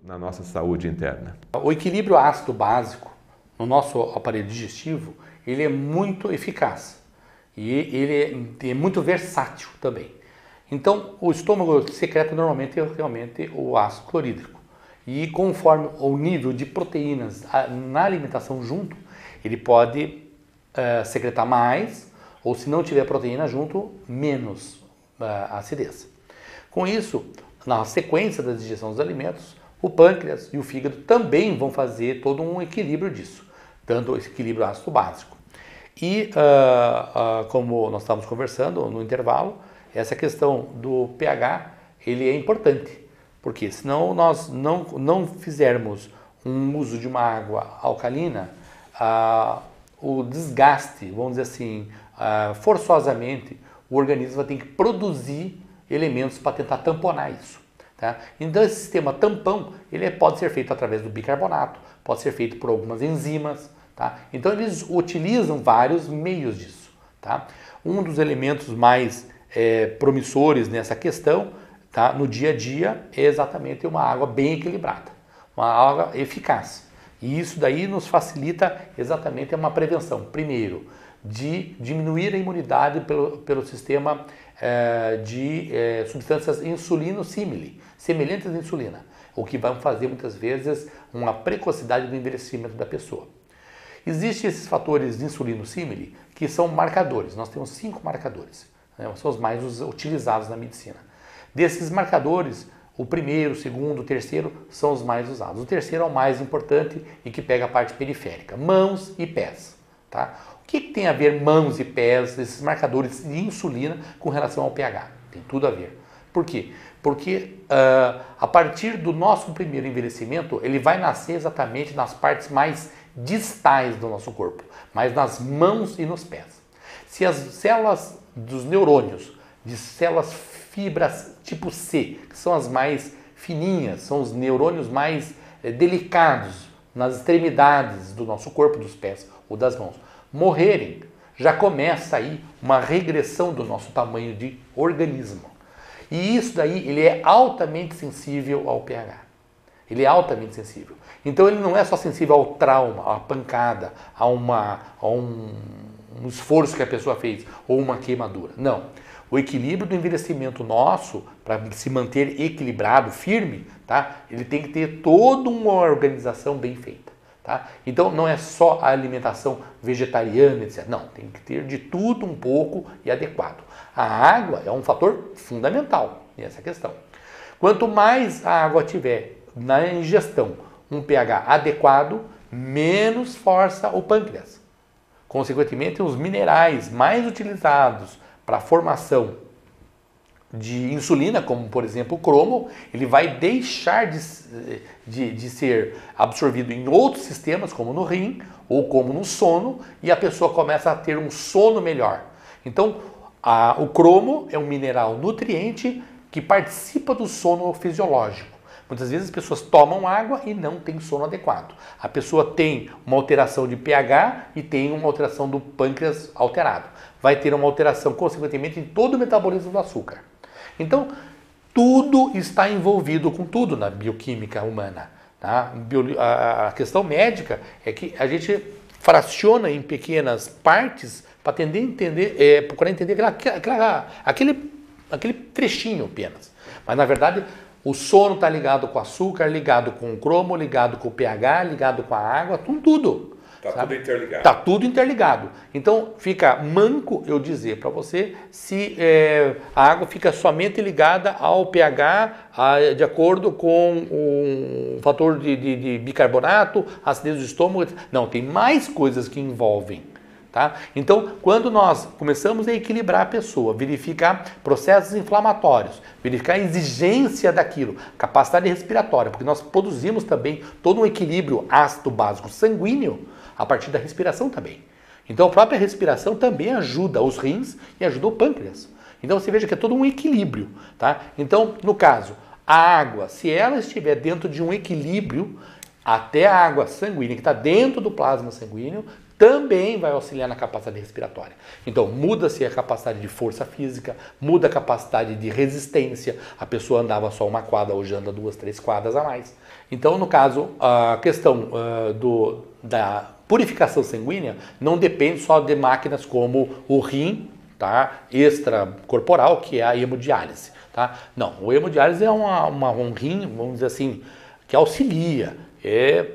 na nossa saúde interna? O equilíbrio ácido básico no nosso aparelho digestivo, ele é muito eficaz e ele é muito versátil também. Então, o estômago secreta normalmente realmente o ácido clorídrico. E conforme o nível de proteínas na alimentação junto, ele pode secretar mais, ou se não tiver proteína junto, menos acidez. Com isso, na sequência da digestão dos alimentos, o pâncreas e o fígado também vão fazer todo um equilíbrio disso, dando esse equilíbrio ácido básico. E como nós estávamos conversando no intervalo, essa questão do pH, ele é importante, porque senão nós não fizermos um uso de uma água alcalina, o desgaste, vamos dizer assim, forçosamente, o organismo vai ter que produzir elementos para tentar tamponar isso. Tá? Então esse sistema tampão, ele pode ser feito através do bicarbonato, pode ser feito por algumas enzimas, tá? Então eles utilizam vários meios disso. Tá? Um dos elementos mais promissores nessa questão, tá, no dia a dia, é exatamente uma água bem equilibrada, uma água eficaz. E isso daí nos facilita exatamente uma prevenção, primeiro, de diminuir a imunidade pelo sistema de substâncias insulino-símile, semelhantes à insulina, o que vai fazer muitas vezes uma precocidade do envelhecimento da pessoa. Existem esses fatores de insulino-símile que são marcadores, nós temos 5 marcadores, né, são os mais utilizados na medicina. Desses marcadores, o primeiro, o segundo, o terceiro são os mais usados. O terceiro é o mais importante e que pega a parte periférica, mãos e pés. Tá? O que tem a ver mãos e pés, esses marcadores de insulina com relação ao pH? Tem tudo a ver. Por quê? Porque a partir do nosso primeiro envelhecimento, ele vai nascer exatamente nas partes mais distais do nosso corpo, mas nas mãos e nos pés. Se as células dos neurônios, de células fibras tipo C, que são as mais fininhas, são os neurônios mais delicados nas extremidades do nosso corpo, dos pés ou das mãos, morrerem, já começa aí uma regressão do nosso tamanho de organismo. E isso daí, ele é altamente sensível ao pH. Ele é altamente sensível. Então ele não é só sensível ao trauma, à pancada, a um esforço que a pessoa fez ou uma queimadura. Não. O equilíbrio do envelhecimento nosso, para se manter equilibrado, firme, tá? Ele tem que ter toda uma organização bem feita. Tá? Então não é só a alimentação vegetariana, etc. Não, tem que ter de tudo um pouco e adequado. A água é um fator fundamental nessa questão. Quanto mais a água tiver na ingestão um pH adequado, menos força o pâncreas. Consequentemente, os minerais mais utilizados para a formação de insulina, como por exemplo o cromo, ele vai deixar de ser absorvido em outros sistemas, como no rim ou como no sono, e a pessoa começa a ter um sono melhor. Então, o cromo é um mineral nutriente que participa do sono fisiológico. Muitas vezes as pessoas tomam água e não têm sono adequado. A pessoa tem uma alteração de pH e tem uma alteração do pâncreas alterado. Vai ter uma alteração, consequentemente, em todo o metabolismo do açúcar. Então, tudo está envolvido com tudo na bioquímica humana. Tá? A questão médica é que a gente fraciona em pequenas partes para procurar entender aquele trechinho apenas. Mas, na verdade, o sono está ligado com o açúcar, ligado com o cromo, ligado com o pH, ligado com a água, com tudo. Está tudo interligado. Está tudo interligado. Então fica manco eu dizer para você se a água fica somente ligada ao pH de acordo com o fator de bicarbonato, acidez do estômago. Não, tem mais coisas que envolvem. Tá? Então, quando nós começamos a equilibrar a pessoa, verificar processos inflamatórios, verificar a exigência daquilo, capacidade respiratória, porque nós produzimos também todo um equilíbrio ácido básico sanguíneo a partir da respiração também. Então, a própria respiração também ajuda os rins e ajuda o pâncreas. Então, você veja que é todo um equilíbrio. Tá? Então, no caso, a água, se ela estiver dentro de um equilíbrio, até a água sanguínea, que está dentro do plasma sanguíneo, também vai auxiliar na capacidade respiratória. Então, muda-se a capacidade de força física, muda a capacidade de resistência. A pessoa andava só uma quadra, hoje anda 2, 3 quadras a mais. Então, no caso, a questão da purificação sanguínea não depende só de máquinas como o rim, tá, extracorporal, que é a hemodiálise. Tá? Não, o hemodiálise é um rim, vamos dizer assim, que auxilia, é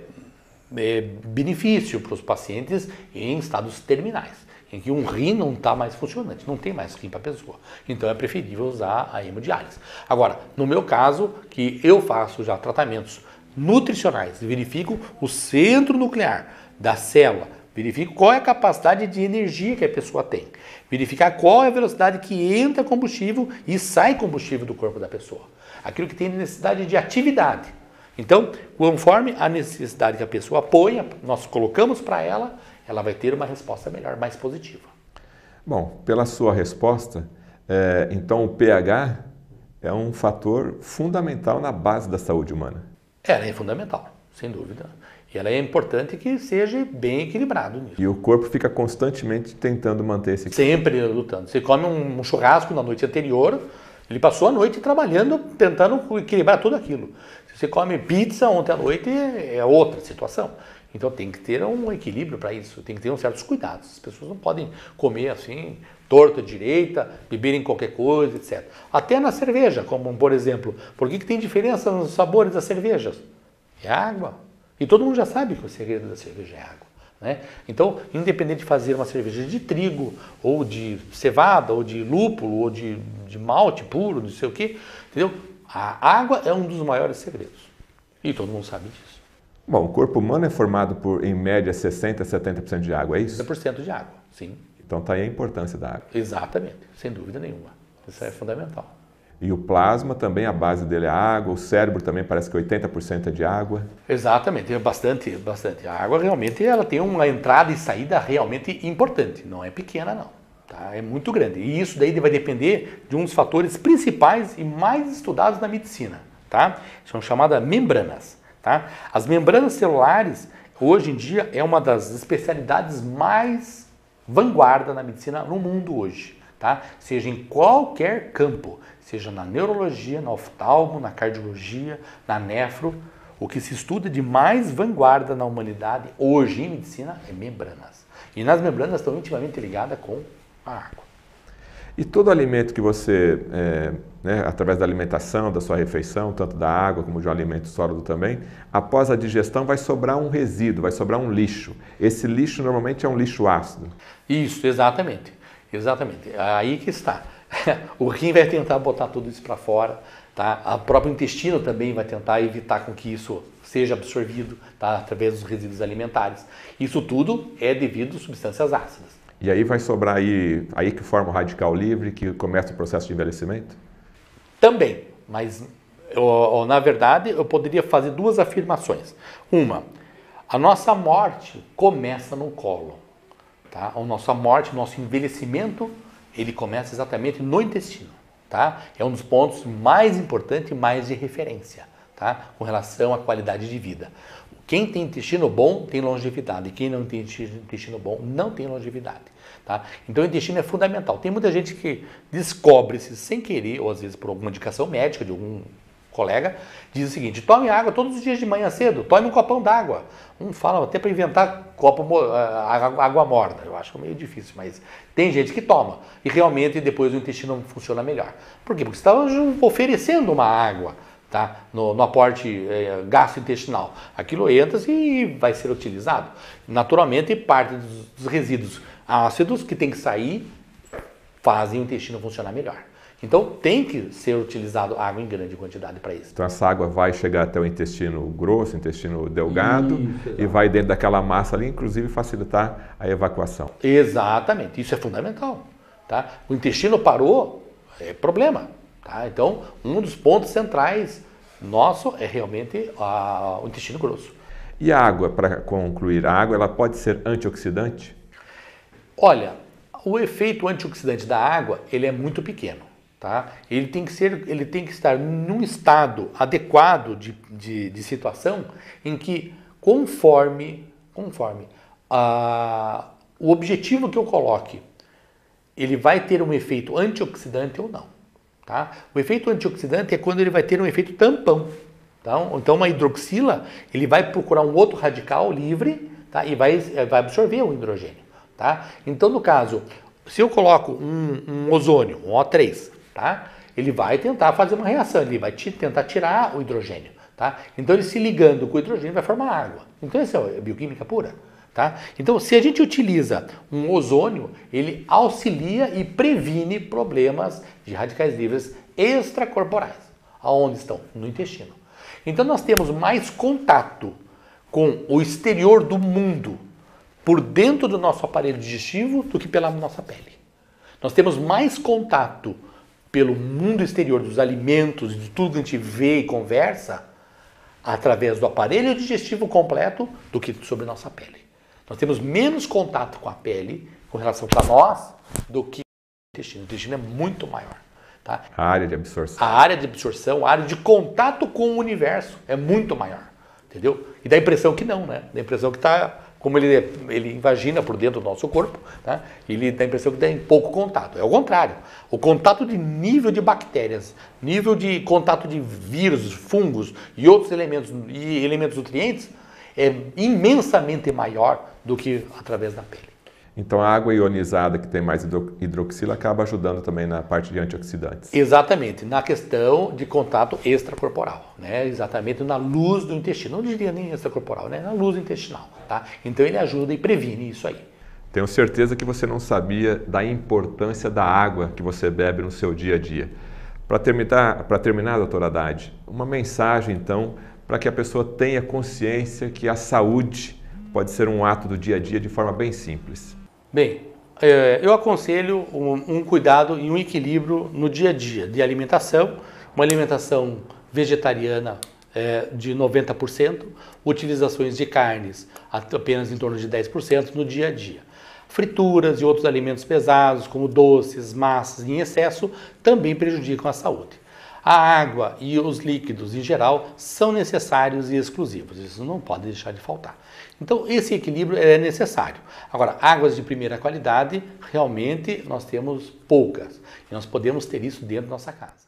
benefício para os pacientes em estados terminais, em que um rim não está mais funcionante, não tem mais rim para a pessoa. Então é preferível usar a hemodiálise. Agora, no meu caso, que eu faço já tratamentos nutricionais, verifico o centro nuclear da célula, verifico qual é a capacidade de energia que a pessoa tem, verificar qual é a velocidade que entra combustível e sai combustível do corpo da pessoa, aquilo que tem necessidade de atividade. Então, conforme a necessidade que a pessoa ponha, nós colocamos para ela, ela vai ter uma resposta melhor, mais positiva. Bom, pela sua resposta, então o pH é um fator fundamental na base da saúde humana. Ela é fundamental, sem dúvida. E ela é importante que seja bem equilibrado nisso. E o corpo fica constantemente tentando manter esse equilíbrio. Sempre lutando. Você come um churrasco na noite anterior, ele passou a noite trabalhando, tentando equilibrar tudo aquilo. Se você come pizza ontem à noite, é outra situação. Então tem que ter um equilíbrio para isso, tem que ter uns certos cuidados. As pessoas não podem comer assim, torta direita, beberem qualquer coisa, etc. Até na cerveja, como por exemplo, por que tem diferença nos sabores das cervejas? É água. E todo mundo já sabe que o segredo da cerveja é água. Né? Então, independente de fazer uma cerveja de trigo, ou de cevada, ou de lúpulo, ou de malte puro, não sei o quê, entendeu? A água é um dos maiores segredos. E todo mundo sabe disso. Bom, o corpo humano é formado por, em média, 60% a 70% de água, é isso? 70% de água, sim. Então está aí a importância da água. Exatamente, sem dúvida nenhuma. Isso é fundamental. E o plasma também, a base dele é água, o cérebro também parece que 80% é de água. Exatamente, é bastante. A água realmente ela tem uma entrada e saída realmente importante, não é pequena não. Tá? É muito grande. E isso daí vai depender de um dos fatores principais e mais estudados na medicina. Tá? São chamadas membranas. Tá? As membranas celulares, hoje em dia, é uma das especialidades mais vanguarda na medicina no mundo hoje. Tá? Seja em qualquer campo, seja na neurologia, na oftalmo, na cardiologia, na nefro, o que se estuda de mais vanguarda na humanidade hoje em medicina é membranas. E nas membranas estão intimamente ligadas com a água. E todo alimento que você, através da alimentação, da sua refeição, tanto da água como de um alimento sólido também, após a digestão vai sobrar um resíduo, vai sobrar um lixo. Esse lixo normalmente é um lixo ácido. Isso, exatamente. Exatamente. Aí que está. O rim vai tentar botar tudo isso para fora, tá? O próprio intestino também vai tentar evitar com que isso seja absorvido, tá? Através dos resíduos alimentares. Isso tudo é devido a substâncias ácidas. E aí vai sobrar aí que forma o radical livre, que começa o processo de envelhecimento? Também, mas na verdade eu poderia fazer duas afirmações. Uma, a nossa morte começa no cólon. Tá? A nossa morte, o nosso envelhecimento, ele começa exatamente no intestino. Tá? É um dos pontos mais importantes e mais de referência, tá? Com relação à qualidade de vida. Quem tem intestino bom tem longevidade, e quem não tem intestino bom não tem longevidade. Tá? Então o intestino é fundamental. Tem muita gente que descobre-se sem querer, ou às vezes por alguma indicação médica de algum colega, diz o seguinte: tome água todos os dias de manhã cedo, tome um copão d'água. Fala até para inventar água morna, eu acho meio difícil, mas tem gente que toma e realmente depois o intestino funciona melhor. Por quê? Porque você está oferecendo uma água, tá? no aporte gastrointestinal. Aquilo entra e vai ser utilizado. Naturalmente, parte dos resíduos ácidos que tem que sair fazem o intestino funcionar melhor. Então tem que ser utilizado água em grande quantidade para isso. Então essa água vai chegar até o intestino grosso, intestino delgado, e vai dentro daquela massa ali, inclusive facilitar a evacuação. Exatamente, isso é fundamental. Tá? O intestino parou, é problema. Tá? Então um dos pontos centrais nosso é realmente o intestino grosso. E a água, para concluir, a água ela pode ser antioxidante? Olha, o efeito antioxidante da água ele é muito pequeno. Tá? Ele tem que estar num estado adequado de situação em que, conforme o objetivo que eu coloque, ele vai ter um efeito antioxidante ou não. Tá? O efeito antioxidante é quando ele vai ter um efeito tampão. Tá? Então uma hidroxila, ele vai procurar um outro radical livre, tá? E vai absorver o hidrogênio. Tá? Então no caso, se eu coloco um ozônio, um O3, tá? Ele vai tentar fazer uma reação, ele vai tentar tirar o hidrogênio. Tá? Então ele se ligando com o hidrogênio vai formar água. Então isso é bioquímica pura. Tá? Então se a gente utiliza um ozônio, ele auxilia e previne problemas de radicais livres extracorporais. Aonde estão? No intestino. Então nós temos mais contato com o exterior do mundo por dentro do nosso aparelho digestivo do que pela nossa pele. Nós temos mais contato pelo mundo exterior dos alimentos, de tudo que a gente vê e conversa, através do aparelho digestivo completo do que sobre nossa pele. Nós temos menos contato com a pele, com relação a nós, do que o intestino. O intestino é muito maior. Tá? A área de absorção. A área de absorção, a área de contato com o universo é muito maior. Entendeu? E dá a impressão que não, né? Dá a impressão que está, como ele invagina por dentro do nosso corpo, tá? Ele dá a impressão que tem pouco contato. É o contrário. O contato de nível de bactérias, nível de contato de vírus, fungos e outros elementos nutrientes é imensamente maior do que através da pele. Então a água ionizada que tem mais hidroxila acaba ajudando também na parte de antioxidantes. Exatamente, na questão de contato extracorporal, né? Exatamente na luz do intestino, não diria nem extracorporal, né? Na luz intestinal, tá? Então ele ajuda e previne isso aí. Tenho certeza que você não sabia da importância da água que você bebe no seu dia a dia. Para terminar, doutora Haddad, uma mensagem então para que a pessoa tenha consciência que a saúde pode ser um ato do dia a dia de forma bem simples. Bem, eu aconselho um cuidado e um equilíbrio no dia a dia de alimentação, uma alimentação vegetariana de 90%, utilizações de carnes apenas em torno de 10% no dia a dia. Frituras e outros alimentos pesados, como doces, massas em excesso, também prejudicam a saúde. A água e os líquidos em geral são necessários e exclusivos, isso não pode deixar de faltar. Então esse equilíbrio é necessário. Agora, águas de primeira qualidade, realmente nós temos poucas e nós podemos ter isso dentro da nossa casa.